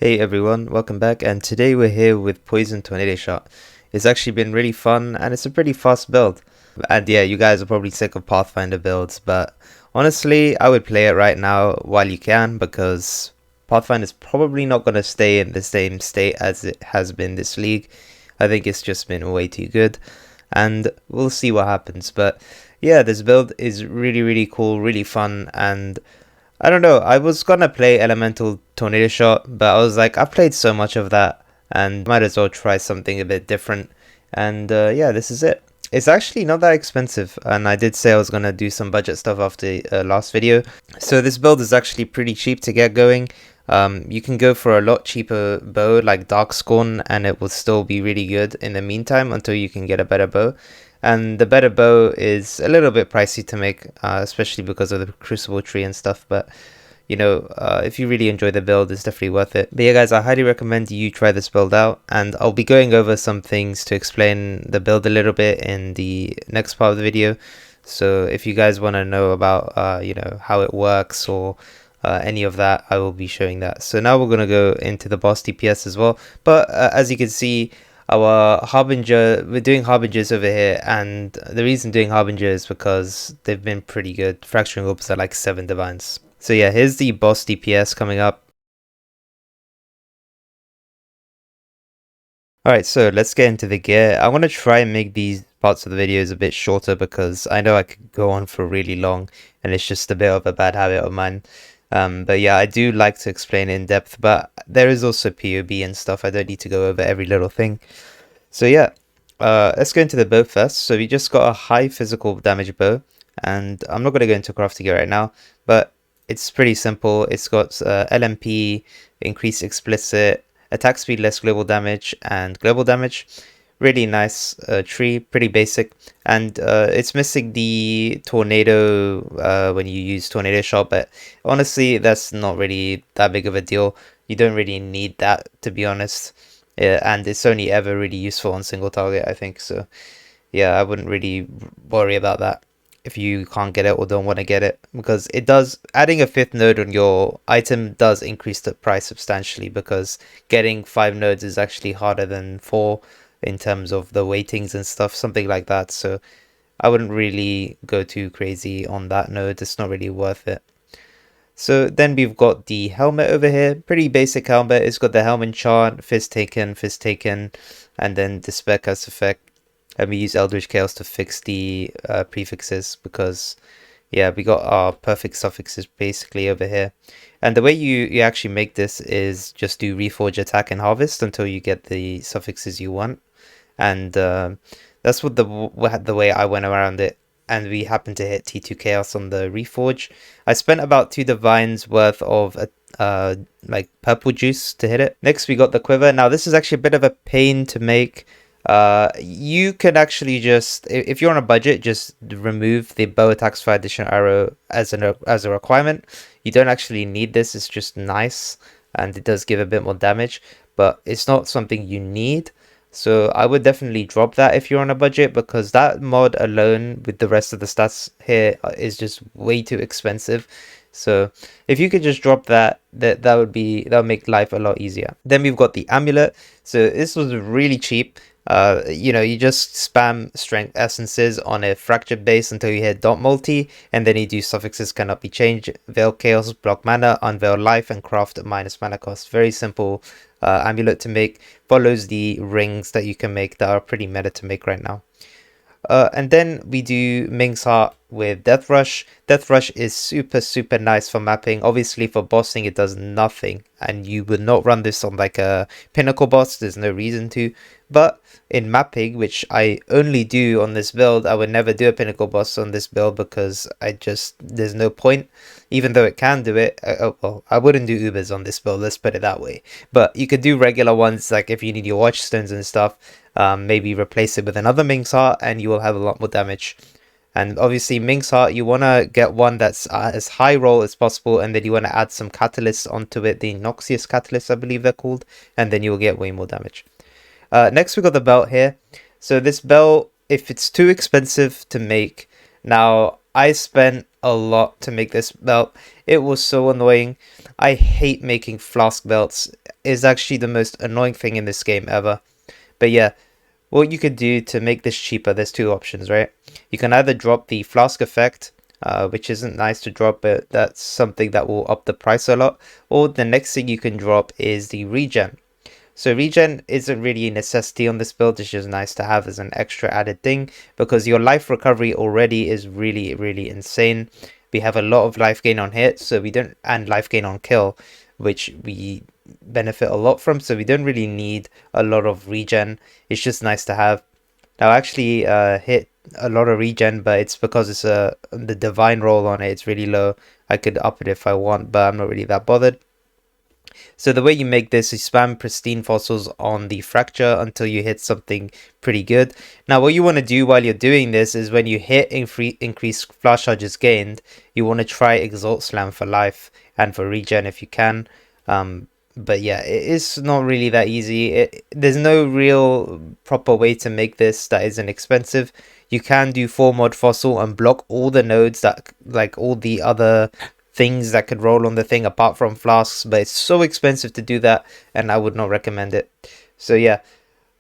Hey everyone, welcome back, and today we're here with Poison Tornado Shot. It's actually been really fun and it's a pretty fast build. And yeah, you guys are probably sick of Pathfinder builds, but honestly, I would play it right now while you can because Pathfinder is probably not going to stay in the same state as it has been this league. I think it's just been way too good and we'll see what happens. But yeah, this build is really cool, really fun, and I don't know. I was gonna play Elemental Tornado Shot, but I was like, I've played so much of that, and might as well try something a bit different. And yeah, this is it. It's actually not that expensive, and I did say I was gonna do some budget stuff after last video. So this build is actually pretty cheap to get going. You can go for a lot cheaper bow like Darkscorn, and it will still be really good in the meantime until you can get a better bow. And the better bow is a little bit pricey to make, especially because of the crucible tree and stuff, but you know, if you really enjoy the build, it's definitely worth it. But yeah guys, I highly recommend you try this build out, and I'll be going over some things to explain the build a little bit in the next part of the video. So if you guys want to know about you know, how it works or any of that, I will be showing that. So now we're going to go into the boss DPS as well, but as you can see, our Harbinger, we're doing Harbingers over here, and the reason doing Harbinger is because they've been pretty good. Fracturing Orbs are like 7 divines. So yeah, here's the boss DPS coming up. Alright, so let's get into the gear. I want to try and make these parts of the videos a bit shorter because I know I could go on for really long and it's just a bit of a bad habit of mine. But yeah, I do like to explain in depth, but there is also PoB and stuff. I don't need to go over every little thing. So yeah, let's go into the bow first. So we just got a high physical damage bow, and I'm not going to go into crafting gear right now, but it's pretty simple. It's got LMP, increased explicit, attack speed, less global damage, and global damage. Really nice tree, pretty basic, and it's missing the tornado when you use tornado shot, but honestly that's not really that big of a deal. You don't really need that, to be honest. Yeah, and it's only ever really useful on single target, I think. So yeah, I wouldn't really worry about that if you can't get it or don't want to get it, because it does, adding a 5th node on your item does increase the price substantially, because getting 5 nodes is actually harder than 4 in terms of the weightings and stuff, something like that. So I wouldn't really go too crazy on that node. It's not really worth it. So then we've got the helmet over here, pretty basic helmet. It's got the helmet chart, fist taken, and then Despair Curse effect. And we use Eldritch Chaos to fix the prefixes, because yeah, we got our perfect suffixes basically over here. And the way you actually make this is just do Reforge, Attack, and Harvest until you get the suffixes you want. And that's what the way I went around it. And we happened to hit T2 Chaos on the Reforge. I spent about 2 divines worth of like purple juice to hit it. Next we got the Quiver. Now this is actually a bit of a pain to make. You can actually just, if you're on a budget, just remove the bow attacks for additional arrow as a requirement. You don't actually need this. It's just nice, and it does give a bit more damage, but it's not something you need. So I would definitely drop that if you're on a budget, because that mod alone with the rest of the stats here is just way too expensive. So if you could just drop that would make life a lot easier. Then we've got the Amulet. So this was really cheap. You know, you just spam strength essences on a fractured base until you hit dot multi, and then you do suffixes cannot be changed, veil chaos, block mana, unveil life, and craft minus mana cost. Very simple amulet to make. Follows the rings that you can make that are pretty meta to make right now. And then we do Ming's Heart with Death Rush. Death Rush is super nice for mapping. Obviously for bossing it does nothing, and you would not run this on like a pinnacle boss. There's no reason to. But in mapping, which I only do on this build, I would never do a pinnacle boss on this build because there's no point. Even though it can do it, well, I wouldn't do Ubers on this build, let's put it that way. But you could do regular ones, like if you need your watchstones and stuff, maybe replace it with another Ming's Heart and you will have a lot more damage. And obviously Ming's Heart, you want to get one that's as high roll as possible, and then you want to add some catalysts onto it, the Noxious catalysts I believe they're called, and then you'll get way more damage. Next we got the belt here. So this belt, if it's too expensive to make, now I spent a lot to make this belt. It was so annoying. I hate making flask belts. is actually the most annoying thing in this game ever. But yeah, what you could do to make this cheaper, there's two options, right? You can either drop the flask effect, which isn't nice to drop, but that's something that will up the price a lot. Or the next thing you can drop is the regen. So regen isn't really a necessity on this build, it's just nice to have as an extra added thing because your life recovery already is really, really insane. We have a lot of life gain on hit, so we don't, and life gain on kill, which we benefit a lot from, so we don't really need a lot of regen. It's just nice to have. Now I actually hit a lot of regen, but it's because it's the divine roll on it, it's really low. I could up it if I want, but I'm not really that bothered. So the way you make this is spam pristine fossils on the fracture until you hit something pretty good. Now what you want to do while you're doing this is when you hit increased flash charges gained, you want to try Exalt Slam for life and for regen if you can. But yeah, it's not really that easy. There's no real proper way to make this that isn't expensive. You can do 4 mod fossil and block all the nodes that, like all the other things that could roll on the thing apart from flasks, but it's so expensive to do that and I would not recommend it. So yeah,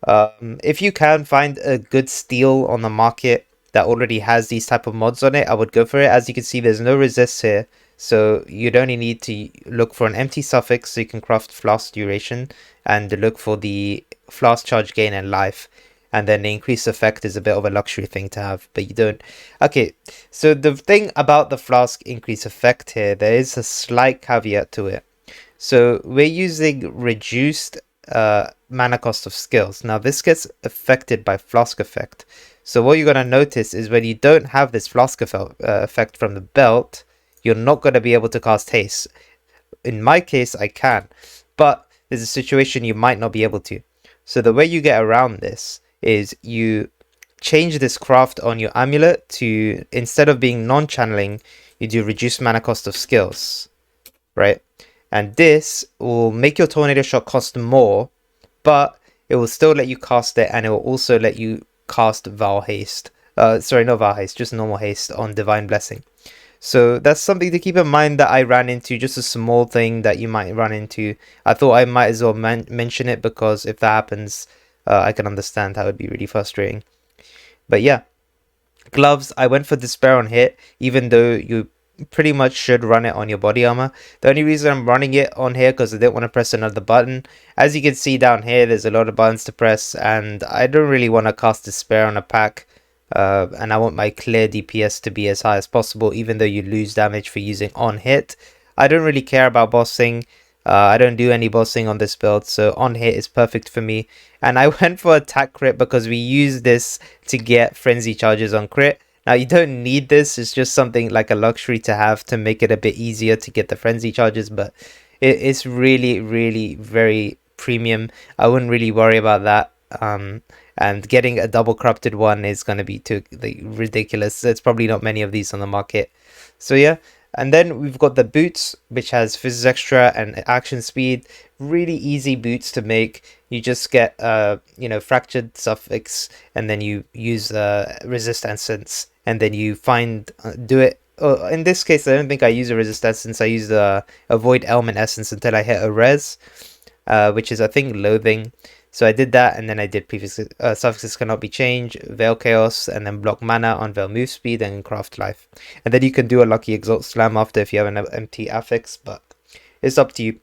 if you can find a good steal on the market that already has these type of mods on it, I would go for it. As you can see, there's no resist here, so you'd only need to look for an empty suffix so you can craft flask duration and look for the flask charge gain and life. And then the increased effect is a bit of a luxury thing to have, but you don't. Okay, so the thing about the flask increase effect here, there is a slight caveat to it. So we're using reduced mana cost of skills. Now this gets affected by flask effect. So what you're going to notice is when you don't have this flask effect from the belt, you're not going to be able to cast haste. In my case, I can, but there's a situation you might not be able to. So the way you get around this is you change this craft on your amulet to, instead of being non-channeling, you do reduced mana cost of skills, right? And this will make your tornado shot cost more, but it will still let you cast it, and it will also let you cast Val Haste. Sorry, not Val Haste, just normal haste on Divine Blessing. So that's something to keep in mind that I ran into, just a small thing that you might run into. I thought I might as well mention it because if that happens, I can understand how it would be really frustrating. But yeah, gloves, I went for Despair on hit, even though you pretty much should run it on your body armor. The only reason I'm running it on here because I didn't want to press another button. As you can see down here, there's a lot of buttons to press, and I don't really want to cast Despair on a pack. And I want my clear DPS to be as high as possible, even though you lose damage for using on hit. I don't really care about bossing. I don't do any bossing on this build, so on hit is perfect for me. And I went for attack crit because we use this to get frenzy charges on crit. Now you don't need this, it's just something like a luxury to have to make it a bit easier to get the frenzy charges, but it's really, really very premium. I wouldn't really worry about that. And getting a double corrupted one is going to be too ridiculous. There's probably not many of these on the market. So yeah, and then we've got the boots, which has physics extra and action speed. Really easy boots to make. You just get fractured suffix, and then you use resist essence, and then you find do it. In this case, I don't think I use a resist essence. I use the avoid element essence until I hit a res, which is I think loathing. So I did that, and then I did previous suffixes cannot be changed, Veil Chaos, and then block mana on Veil Move Speed and Craft Life. And then you can do a Lucky Exalt Slam after if you have an empty affix, but it's up to you.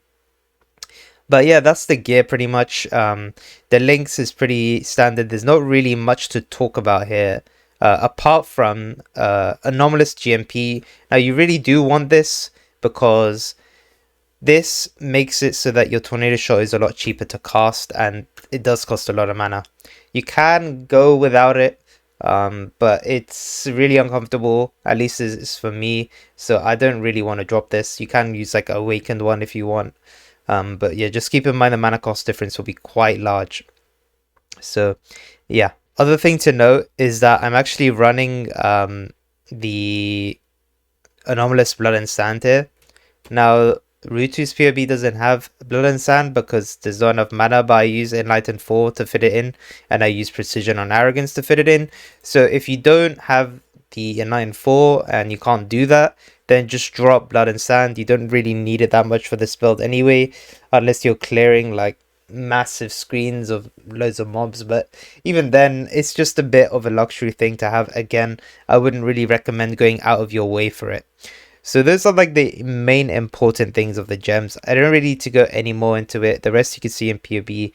But yeah, that's the gear pretty much. The links is pretty standard. There's not really much to talk about here, apart from Anomalous GMP. Now you really do want this because this makes it so that your tornado shot is a lot cheaper to cast, and it does cost a lot of mana. You can go without it, but it's really uncomfortable, at least it's for me, so I don't really want to drop this. You can use like a awakened one if you want, but yeah, just keep in mind the mana cost difference will be quite large. So yeah, other thing to note is that I'm actually running the Anomalous Blood and Sand here. Now Ruetoo's PoB doesn't have Blood and Sand because there's not enough mana, but I use Enlightened 4 to fit it in, and I use Precision on Arrogance to fit it in. So if you don't have the Enlightened 4 and you can't do that, then just drop Blood and Sand. You don't really need it that much for this build anyway, unless you're clearing like massive screens of loads of mobs. But even then, it's just a bit of a luxury thing to have. Again, I wouldn't really recommend going out of your way for it. So those are like the main important things of the gems. I don't really need to go any more into it. The rest you can see in PoE.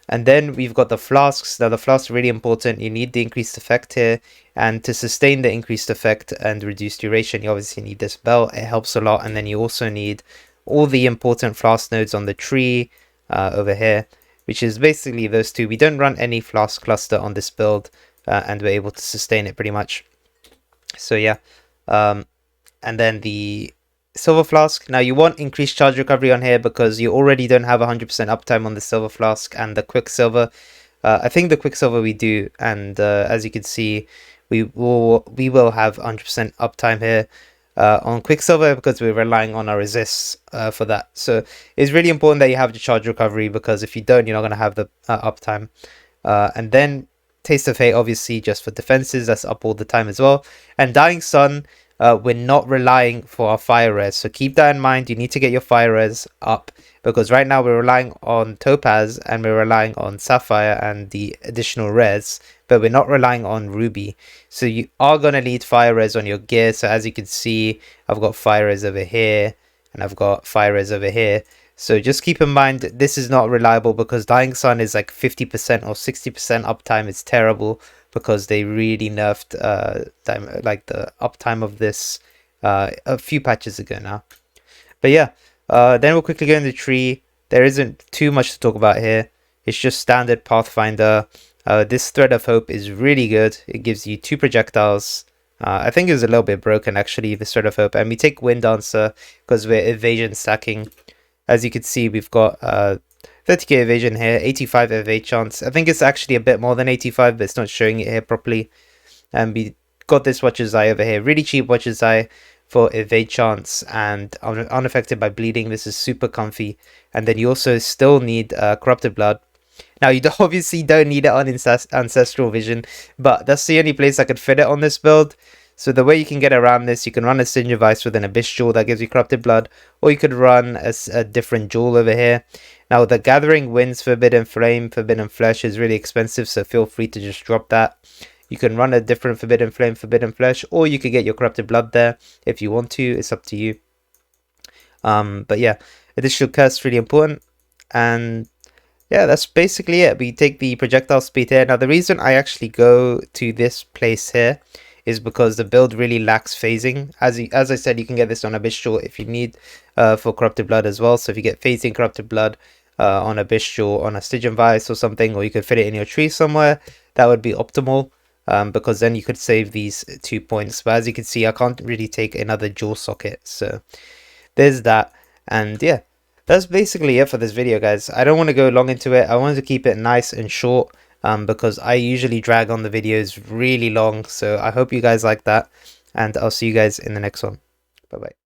And then we've got the flasks. Now the flasks are really important. You need the increased effect here. And to sustain the increased effect and reduce duration, you obviously need this belt. It helps a lot. And then you also need all the important flask nodes on the tree over here, which is basically those two. We don't run any flask cluster on this build, and we're able to sustain it pretty much. So yeah. And then the silver flask. Now you want increased charge recovery on here because you already don't have 100% uptime on the silver flask and the quicksilver. I think the quicksilver we do, and as you can see, we will have 100% uptime here on quicksilver because we're relying on our resists for that. So it's really important that you have the charge recovery, because if you don't, you're not going to have the uptime. And then Taste of Hate, obviously just for defenses, that's up all the time as well. And Dying Sun, we're not relying for our fire res, so keep that in mind. You need to get your fire res up, because right now we're relying on topaz and we're relying on sapphire and the additional res, but we're not relying on ruby. So you are going to need fire res on your gear. So as you can see, I've got fire res over here and I've got fire res over here. So just keep in mind this is not reliable, because Dying Sun is like 50% or 60% uptime. It's terrible because they really nerfed like the uptime of this a few patches ago now. But yeah, then we'll quickly go in the tree. There isn't too much to talk about here. It's just standard Pathfinder. This Thread of Hope is really good. It gives you 2 projectiles. I think it's a little bit broken actually, this Thread of Hope. And we take Wind Dancer because we're evasion stacking. As you can see, we've got 30k evasion here, 85 evade chance. I think it's actually a bit more than 85, but it's not showing it here properly. And we got this Watcher's Eye over here. Really cheap Watcher's Eye for evade chance and unaffected by bleeding. This is super comfy. And then you also still need Corrupted Blood. Now, you obviously don't need it on Ancestral Vision, but that's the only place I could fit it on this build. So the way you can get around this, you can run a Singe of Ice with an Abyss Jewel that gives you Corrupted Blood, or you could run a different jewel over here. Now, the Gathering Winds Forbidden Flame, Forbidden Flesh is really expensive, so feel free to just drop that. You can run a different Forbidden Flame, Forbidden Flesh, or you could get your Corrupted Blood there if you want to. It's up to you. But yeah, additional curse really important. And yeah, that's basically it. We take the projectile speed here. Now, the reason I actually go to this place here is because the build really lacks phasing. As I said, you can get this on Abyss Jewel if you need for Corrupted Blood as well. So if you get phasing Corrupted Blood on Abyss Jewel, on a Stygian Vice or something, or you could fit it in your tree somewhere, that would be optimal, because then you could save these 2 points. But as you can see, I can't really take another jewel socket, so there's that. And yeah, that's basically it for this video, guys. I don't want to go long into it. I wanted to keep it nice and short, because I usually drag on the videos really long. So I hope you guys like that, and I'll see you guys in the next one. Bye bye.